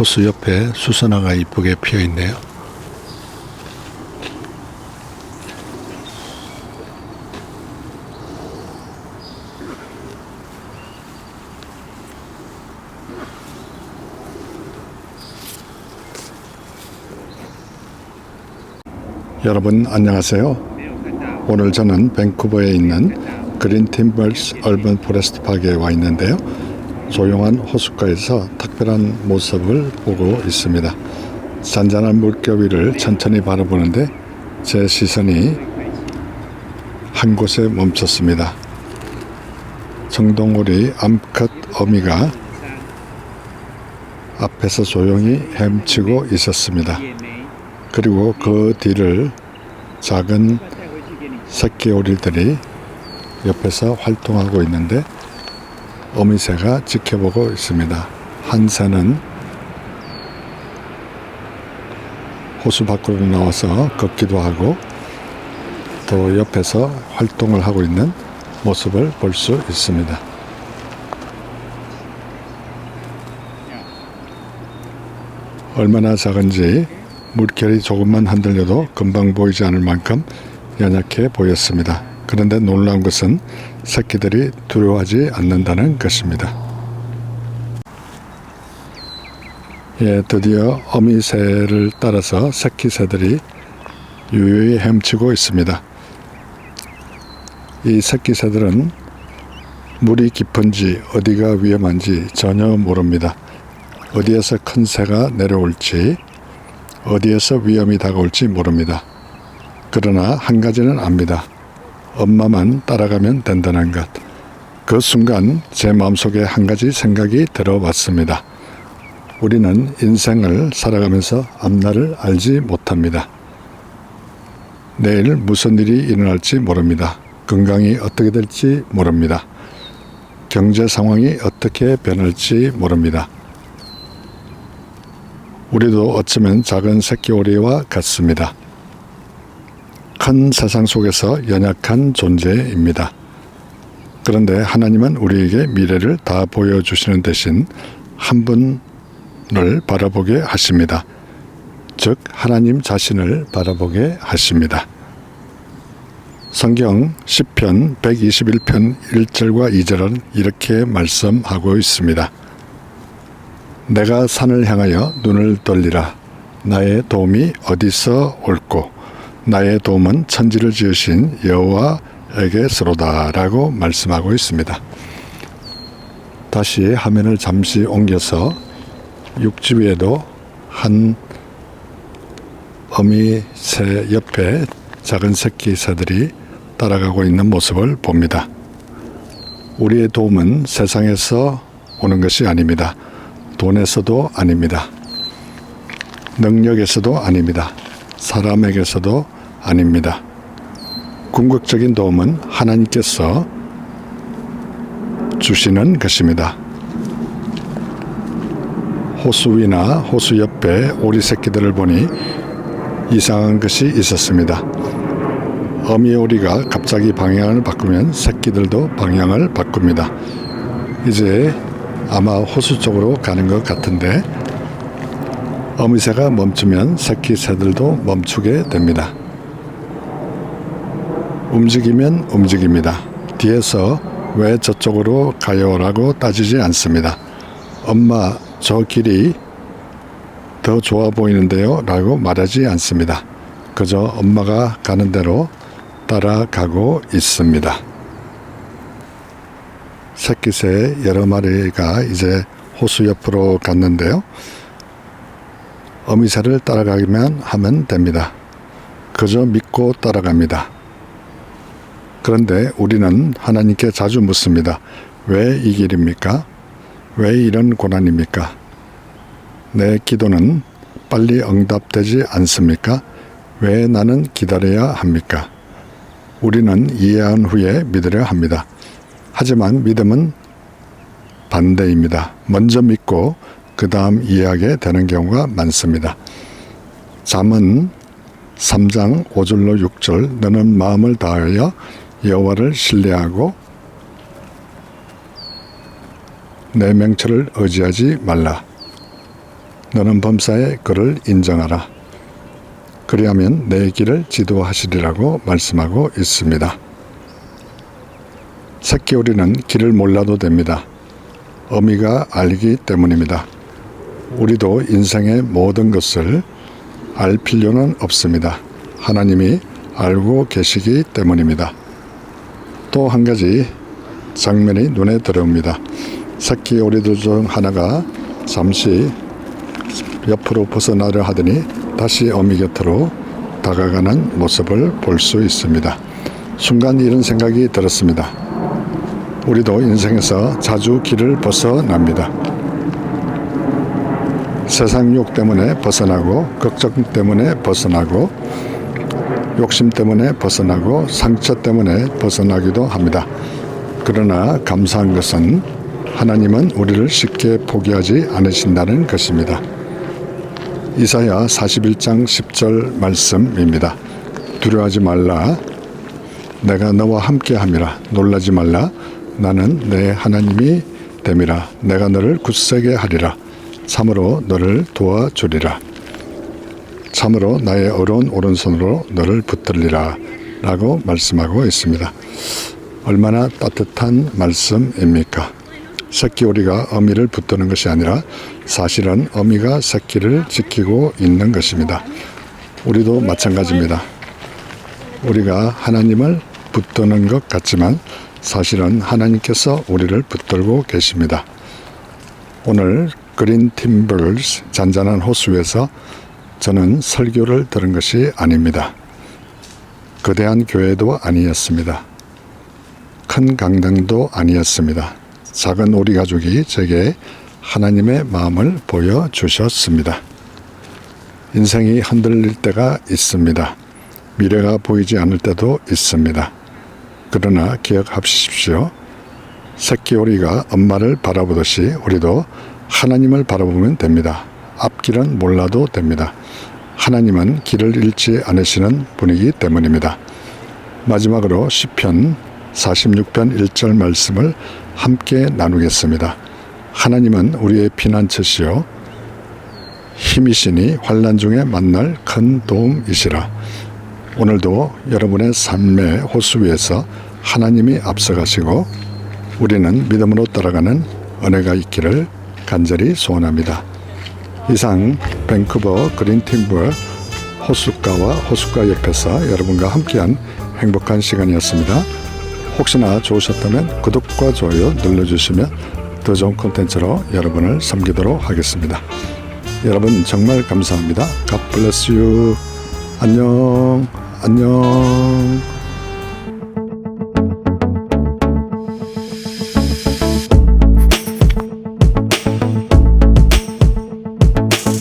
호수 옆에 수선화가 이쁘게 피어 있네요. 여러분 안녕하세요. 오늘 저는 밴쿠버에 있는 그린 팀벌스 얼번 포레스트 파크에 와 있는데요. 조용한 호숫가에서 특별한 모습을 보고 있습니다. 잔잔한 물결 위를 천천히 바라보는데 제 시선이 한 곳에 멈췄습니다. 청동오리 암컷 어미가 앞에서 조용히 헤엄치고 있었습니다. 그리고 그 뒤를 작은 새끼 오리들이 옆에서 활동하고 있는데 어미새가 지켜보고 있습니다. 한 새는 호수 밖으로 나와서 걷기도 하고 또 옆에서 활동을 하고 있는 모습을 볼 수 있습니다. 얼마나 작은지 물결이 조금만 흔들려도 금방 보이지 않을 만큼 연약해 보였습니다. 그런데 놀라운 것은 새끼들이 두려워하지 않는다는 것입니다. 드디어 어미새를 따라서 새끼 새들이 유유히 헤엄치고 있습니다. 이 새끼 새들은 물이 깊은지 어디가 위험한지 전혀 모릅니다. 어디에서 큰 새가 내려올지 어디에서 위험이 다가올지 모릅니다. 그러나 한 가지는 압니다. 엄마만 따라가면 된다는 것. 그 순간 제 마음속에 한 가지 생각이 들어왔습니다. 우리는 인생을 살아가면서 앞날을 알지 못합니다. 내일 무슨 일이 일어날지 모릅니다. 건강이 어떻게 될지 모릅니다. 경제 상황이 어떻게 변할지 모릅니다. 우리도 어쩌면 작은 새끼 오리와 같습니다. 큰 세상 속에서 연약한 존재입니다. 그런데 하나님은 우리에게 미래를 다 보여주시는 대신 한 분을 바라보게 하십니다. 즉 하나님 자신을 바라보게 하십니다. 성경 시편 121편 1절과 2절은 이렇게 말씀하고 있습니다. 내가 산을 향하여 눈을 돌리라. 나의 도움이 어디서 올꼬. 나의 도움은 천지를 지으신 여호와에게서로다 라고 말씀하고 있습니다. 다시 화면을 잠시 옮겨서 육지 위에도 한 어미새 옆에 작은 새끼 새들이 따라가고 있는 모습을 봅니다. 우리의 도움은 세상에서 오는 것이 아닙니다. 돈에서도 아닙니다. 능력에서도 아닙니다. 사람에게서도 아닙니다. 궁극적인 도움은 하나님께서 주시는 것입니다. 호수 위나 호수 옆에 오리 새끼들을 보니 이상한 것이 있었습니다. 어미 오리가 갑자기 방향을 바꾸면 새끼들도 방향을 바꿉니다. 이제 아마 호수 쪽으로 가는 것 같은데 어미새가 멈추면 새끼 새들도 멈추게 됩니다. 움직이면 움직입니다. 뒤에서 왜 저쪽으로 가요? 라고 따지지 않습니다. 엄마, 저 길이 더 좋아 보이는데요? 라고 말하지 않습니다. 그저 엄마가 가는 대로 따라가고 있습니다. 새끼새 여러 마리가 이제 호수 옆으로 갔는데요. 어미새를 따라가기만 하면 됩니다. 그저 믿고 따라갑니다. 그런데 우리는 하나님께 자주 묻습니다. 왜 이 길입니까? 왜 이런 고난입니까? 내 기도는 빨리 응답되지 않습니까? 왜 나는 기다려야 합니까? 우리는 이해한 후에 믿으려 합니다. 하지만 믿음은 반대입니다. 먼저 믿고 그 다음 이해하게 되는 경우가 많습니다. 잠언 3장 5절로 6절 너는 마음을 다하여 여호와를 신뢰하고 내 명철을 의지하지 말라. 너는 범사에 그를 인정하라. 그리하면 내 길을 지도하시리라고 말씀하고 있습니다. 새끼오리는 길을 몰라도 됩니다. 어미가 알기 때문입니다. 우리도 인생의 모든 것을 알 필요는 없습니다. 하나님이 알고 계시기 때문입니다. 또 한 가지 장면이 눈에 들어옵니다. 새끼 오리들 중 하나가 잠시 옆으로 벗어나려 하더니 다시 어미 곁으로 다가가는 모습을 볼 수 있습니다. 순간 이런 생각이 들었습니다. 우리도 인생에서 자주 길을 벗어납니다. 세상 유혹 때문에 벗어나고, 걱정 때문에 벗어나고, 욕심 때문에 벗어나고, 상처 때문에 벗어나기도 합니다. 그러나 감사한 것은 하나님은 우리를 쉽게 포기하지 않으신다는 것입니다. 이사야 41장 10절 말씀입니다. 두려워하지 말라. 내가 너와 함께함이라. 놀라지 말라. 나는 내 하나님이 됨이라. 내가 너를 굳세게 하리라. 참으로 너를 도와주리라. 참으로 나의 어려운 오른손으로 너를 붙들리라 라고 말씀하고 있습니다. 얼마나 따뜻한 말씀입니까? 새끼오리가 어미를 붙드는 것이 아니라 사실은 어미가 새끼를 지키고 있는 것입니다. 우리도 마찬가지입니다. 우리가 하나님을 붙드는 것 같지만 사실은 하나님께서 우리를 붙들고 계십니다. 오늘 그린 팀블스 잔잔한 호수 위에서 저는 설교를 들은 것이 아닙니다. 거대한 교회도 아니었습니다. 큰 강당도 아니었습니다. 작은 오리 가족이 제게 하나님의 마음을 보여주셨습니다. 인생이 흔들릴 때가 있습니다. 미래가 보이지 않을 때도 있습니다. 그러나 기억하십시오. 새끼오리가 엄마를 바라보듯이 우리도 하나님을 바라보면 됩니다. 앞길은 몰라도 됩니다. 하나님은 길을 잃지 않으시는 분이기 때문입니다. 마지막으로 시편 46편 1절 말씀을 함께 나누겠습니다. 하나님은 우리의 피난처시요 힘이시니 환난 중에 만날 큰 도움이시라. 오늘도 여러분의 삶의 호수 위에서 하나님이 앞서가시고 우리는 믿음으로 따라가는 은혜가 있기를 간절히 소원합니다. 이상 밴쿠버 그린팀블 호숫가와 호숫가 옆에서 여러분과 함께한 행복한 시간이었습니다. 혹시나 좋으셨다면 구독과 좋아요 눌러주시면 더 좋은 콘텐츠로 여러분을 섬기도록 하겠습니다. 여러분 정말 감사합니다. God bless you. 안녕. 안녕.